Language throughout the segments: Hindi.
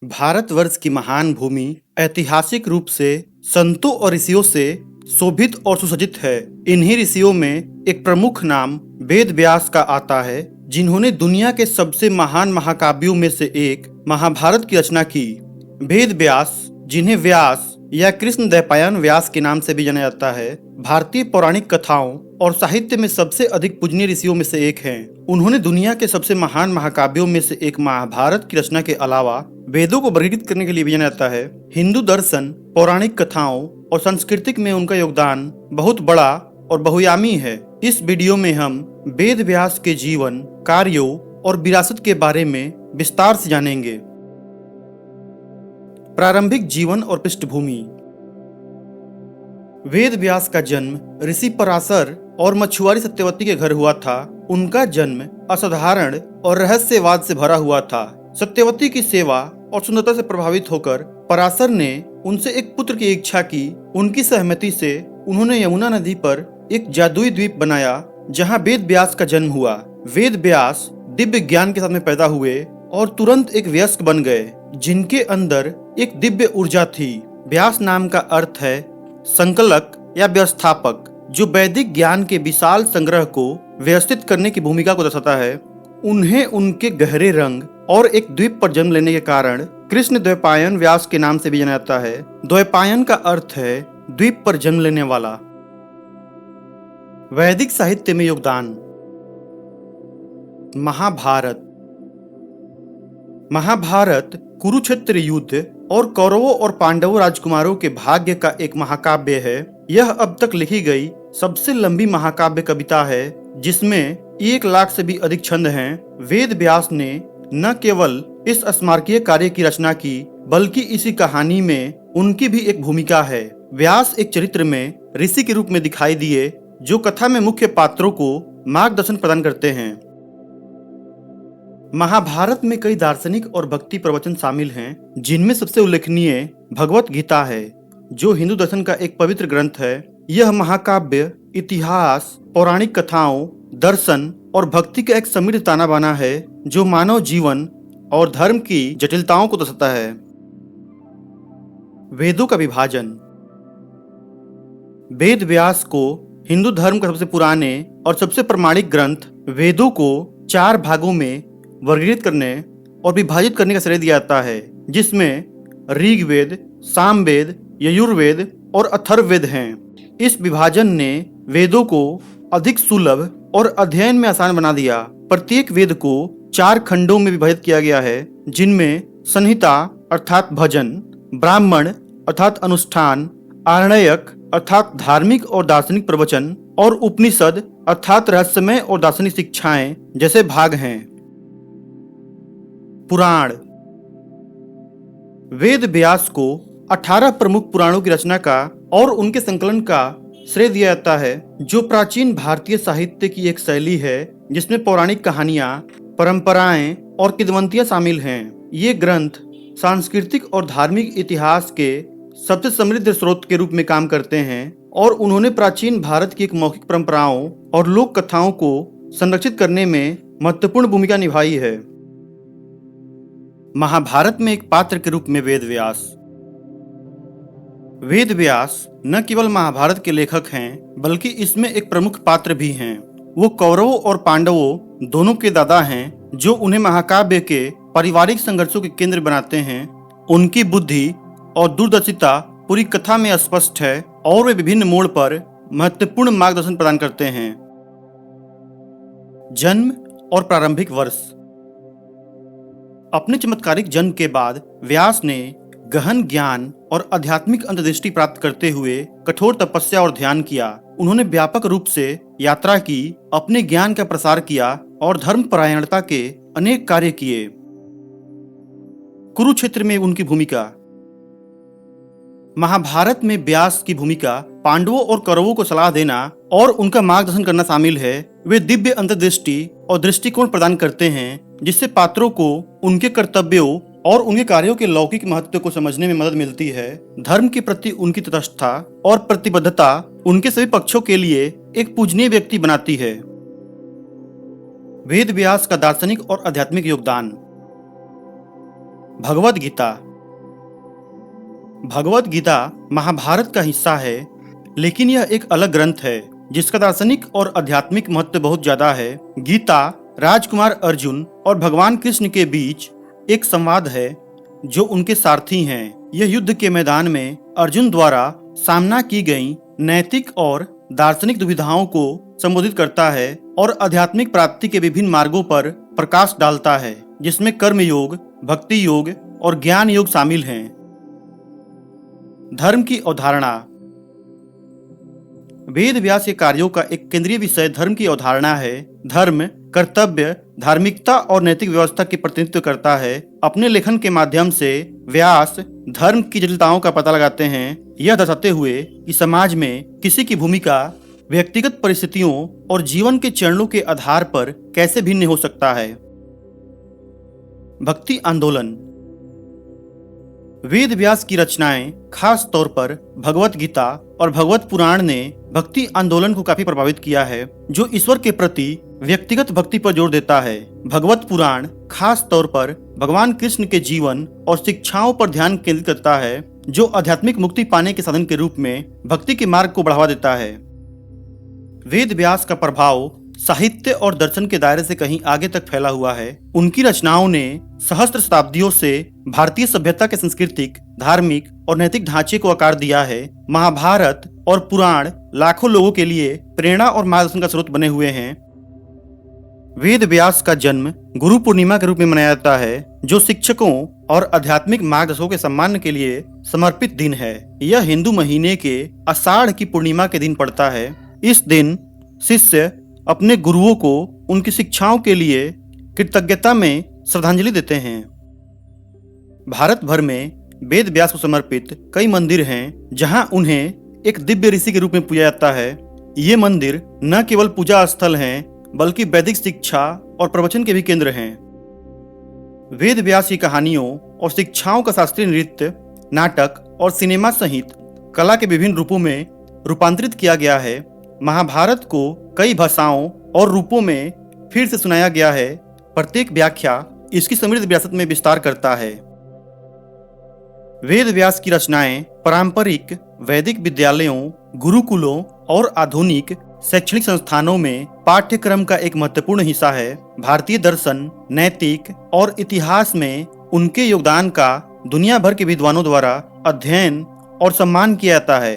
भारतवर्ष की महान भूमि ऐतिहासिक रूप से संतों और ऋषियों से शोभित और सुसज्जित है। इन्हीं ऋषियों में एक प्रमुख नाम वेद व्यास का आता है, जिन्होंने दुनिया के सबसे महान महाकाव्यों में से एक महाभारत की रचना की। वेद व्यास, जिन्हें व्यास या कृष्ण द्वैपायन व्यास के नाम से भी जाना जाता है, भारतीय पौराणिक कथाओं और साहित्य में सबसे अधिक पूजनीय ऋषियों में से एक हैं। उन्होंने दुनिया के सबसे महान महाकाव्यों में से एक महाभारत की रचना के अलावा वेदों को वर्गीकृत करने के लिए भी जाना जाता है। हिंदू दर्शन, पौराणिक कथाओं और सांस्कृतिक में उनका योगदान बहुत बड़ा और बहुआयामी है। इस वीडियो में हम वेद व्यास के जीवन, कार्यों और विरासत के बारे में विस्तार से जानेंगे। प्रारंभिक जीवन और पृष्ठभूमि। वेद व्यास का जन्म ऋषि पराशर और मछुआरी सत्यवती के घर हुआ था। उनका जन्म असाधारण और रहस्यवाद से भरा हुआ था। सत्यवती की सेवा और सुंदरता से प्रभावित होकर पराशर ने उनसे एक पुत्र की इच्छा की। उनकी सहमति से उन्होंने यमुना नदी पर एक जादुई द्वीप बनाया, जहां वेद व्यास का जन्म हुआ। वेद व्यास दिव्य ज्ञान के साथ में पैदा हुए और तुरंत एक वयस्क बन गए, जिनके अंदर एक दिव्य ऊर्जा थी। व्यास नाम का अर्थ है संकलक या व्यवस्थापक, जो वैदिक ज्ञान के विशाल संग्रह को व्यवस्थित करने की भूमिका को दर्शाता है। उन्हें उनके गहरे रंग और एक द्वीप पर जन्म लेने के कारण कृष्ण द्वैपायन व्यास के नाम से भी जाना जाता है। द्वैपायन का अर्थ है द्वीप पर जन्म लेने वाला। वैदिक साहित्य में योगदान। महाभारत कुरुक्षेत्र युद्ध और कौरवों और पांडवों राजकुमारों के भाग्य का एक महाकाव्य है। यह अब तक लिखी गई सबसे लंबी महाकाव्य कविता है, जिसमें 1 लाख से भी अधिक छंद हैं। वेद व्यास ने न केवल इस स्मारकीय कार्य की रचना की, बल्कि इसी कहानी में उनकी भी एक भूमिका है। व्यास एक चरित्र में ऋषि के रूप में दिखाई दिए, जो कथा में मुख्य पात्रों को मार्गदर्शन प्रदान करते हैं। महाभारत में कई दार्शनिक और भक्ति प्रवचन शामिल हैं, जिनमें सबसे उल्लेखनीय भगवत गीता है, जो हिंदू दर्शन का एक पवित्र ग्रंथ है। यह महाकाव्य इतिहास, पौराणिक कथाओं, दर्शन और भक्ति का एक समृद्ध ताना बाना है, जो मानव जीवन और धर्म की जटिलताओं को दर्शाता है। वेदों का विभाजन। वेद व्यास को हिंदू धर्म का सबसे पुराने और सबसे प्रमाणिक ग्रंथ वेदों को 4 भागों में वर्गीकृत करने और विभाजित करने का श्रेय दिया जाता है, जिसमें ऋग्वेद, सामवेद, यजुर्वेद और अथर्ववेद हैं। इस विभाजन ने वेदों को अधिक सुलभ और अध्ययन में आसान बना दिया। प्रत्येक वेद को 4 खंडों में विभाजित किया गया है, जिनमें संहिता अर्थात भजन, ब्राह्मण अर्थात अनुष्ठान, आरण्यक अर्थात धार्मिक और दार्शनिक प्रवचन और उपनिषद अर्थात रहस्यमय और दार्शनिक शिक्षाएं जैसे भाग हैं। पुराण। वेद व्यास को 18 प्रमुख पुराणों की रचना का और उनके संकलन का श्रेय दिया जाता है, जो प्राचीन भारतीय साहित्य की एक शैली है, जिसमें पौराणिक कहानियां, परंपराएं और किंवदंतियां शामिल हैं। ये ग्रंथ सांस्कृतिक और धार्मिक इतिहास के सबसे समृद्ध स्रोत के रूप में काम करते हैं, और उन्होंने प्राचीन भारत की एक मौखिक परंपराओं और लोक कथाओं को संरक्षित करने में महत्वपूर्ण भूमिका निभाई है। महाभारत में एक पात्र के रूप में वेद व्यास न केवल महाभारत के लेखक हैं, बल्कि इसमें एक प्रमुख पात्र भी हैं। वो कौरवों और पांडवों दोनों के दादा हैं, जो उन्हें महाकाव्य के पारिवारिक संघर्षों के केंद्र बनाते हैं। उनकी बुद्धि और दूरदर्शिता पूरी कथा में स्पष्ट है, और वे विभिन्न मोड़ पर महत्वपूर्ण मार्गदर्शन प्रदान करते हैं। जन्म और प्रारंभिक वर्ष। अपने चमत्कारिक जन्म के बाद व्यास ने गहन ज्ञान और आध्यात्मिक अंतर्दृष्टि प्राप्त करते हुए कठोर तपस्या और ध्यान किया। उन्होंने व्यापक रूप से यात्रा की, अपने ज्ञान का प्रसार किया और धर्मपरायणता के अनेक कार्य किए। कुरुक्षेत्र में उनकी भूमिका। महाभारत में व्यास की भूमिका पांडवों और कौरवों को सलाह देना और उनका मार्गदर्शन करना शामिल है। वे दिव्य अंतर्दृष्टि और दृष्टिकोण प्रदान करते हैं, जिससे पात्रों को उनके कर्तव्यों और उनके कार्यों के लौकिक महत्व को समझने में मदद मिलती है। धर्म के प्रति उनकी तटस्थता और प्रतिबद्धता उनके सभी पक्षों के लिए एक पूजनीय व्यक्ति बनाती है। वेद व्यास का दार्शनिक और आध्यात्मिक योगदान। भगवद गीता। भगवद गीता महाभारत का हिस्सा है, लेकिन यह एक अलग ग्रंथ है जिसका दार्शनिक और आध्यात्मिक महत्व बहुत ज्यादा है। गीता राजकुमार अर्जुन और भगवान कृष्ण के बीच एक संवाद है जो उनके सारथी हैं। यह युद्ध के मैदान में अर्जुन द्वारा सामना की गई नैतिक और दार्शनिक दुविधाओं को संबोधित करता है और आध्यात्मिक प्राप्ति के विभिन्न मार्गों पर प्रकाश डालता है, जिसमें कर्म योग, भक्ति योग और ज्ञान योग शामिल हैं। धर्म की अवधारणा। वेद व्यास के कार्यों का एक केंद्रीय विषय धर्म की अवधारणा है। धर्म कर्तव्य, धार्मिकता और नैतिक व्यवस्था की प्रतिनिधित्व करता है। अपने लेखन के माध्यम से व्यास धर्म की जटिलताओं का पता लगाते हैं, यह दर्शाते हुए कि समाज में किसी की भूमिका व्यक्तिगत परिस्थितियों और जीवन के चरणों के आधार पर कैसे भिन्न हो सकता है। भक्ति आंदोलन। वेद व्यास की रचनाएं, खास तौर पर भगवत गीता और भगवत पुराण ने भक्ति आंदोलन को काफी प्रभावित किया है, जो ईश्वर के प्रति व्यक्तिगत भक्ति पर जोर देता है। भगवत पुराण खास तौर पर भगवान कृष्ण के जीवन और शिक्षाओं पर ध्यान केंद्रित करता है, जो आध्यात्मिक मुक्ति पाने के साधन के रूप में भक्ति के मार्ग को बढ़ावा देता है। वेद व्यास का प्रभाव साहित्य और दर्शन के दायरे से कहीं आगे तक फैला हुआ है। उनकी रचनाओं ने सहस्त्र शताब्दियों से भारतीय सभ्यता के सांस्कृतिक, धार्मिक और नैतिक ढांचे को आकार दिया है। महाभारत और पुराण लाखों लोगों के लिए प्रेरणा और मार्गदर्शन का स्रोत बने हुए हैं। वेद व्यास का जन्म गुरु पूर्णिमा के रूप में मनाया जाता है, जो शिक्षकों और आध्यात्मिक मार्गदर्शकों के सम्मान के लिए समर्पित दिन है। यह हिंदू महीने के आषाढ़ की पूर्णिमा के दिन पड़ता है। इस दिन शिष्य अपने गुरुओं को उनकी शिक्षाओं के लिए कृतज्ञता में श्रद्धांजलि देते हैं। भारत भर में वेद व्यास को समर्पित कई मंदिर हैं, जहां उन्हें एक दिव्य ऋषि के रूप में पूजा जाता है। ये मंदिर न केवल पूजा स्थल हैं, बल्कि वैदिक शिक्षा और प्रवचन के भी केंद्र हैं। वेद व्यास की कहानियों और शिक्षाओं का शास्त्रीय नृत्य, नाटक और सिनेमा सहित कला के विभिन्न रूपों में रूपांतरित किया गया है। महाभारत को कई भाषाओं और रूपों में फिर से सुनाया गया है। प्रत्येक व्याख्या इसकी समृद्ध विरासत में विस्तार करता है। वेद व्यास की रचनाएं पारंपरिक वैदिक विद्यालयों, गुरुकुलों और आधुनिक शैक्षणिक संस्थानों में पाठ्यक्रम का एक महत्वपूर्ण हिस्सा है। भारतीय दर्शन, नैतिक और इतिहास में उनके योगदान का दुनिया भर के विद्वानों द्वारा अध्ययन और सम्मान किया जाता है।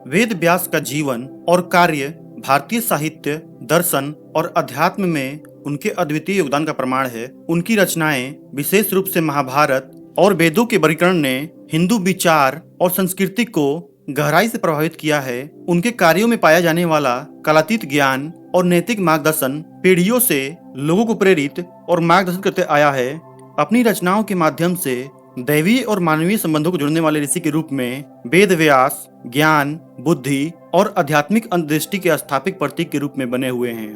वेद व्यास का जीवन और कार्य भारतीय साहित्य, दर्शन और अध्यात्म में उनके अद्वितीय योगदान का प्रमाण है। उनकी रचनाएं, विशेष रूप से महाभारत और वेदों के वर्गीकरण ने हिंदू विचार और संस्कृति को गहराई से प्रभावित किया है। उनके कार्यों में पाया जाने वाला कलातीत ज्ञान और नैतिक मार्गदर्शन पीढ़ियों से लोगों को प्रेरित और मार्गदर्शित करते आया है। अपनी रचनाओं के माध्यम से दैवीय और मानवीय संबंधों को जोड़ने वाले ऋषि के रूप में वेद व्यास ज्ञान, बुद्धि और आध्यात्मिक अंतर्दृष्टि के स्थापित प्रतीक के रूप में बने हुए हैं।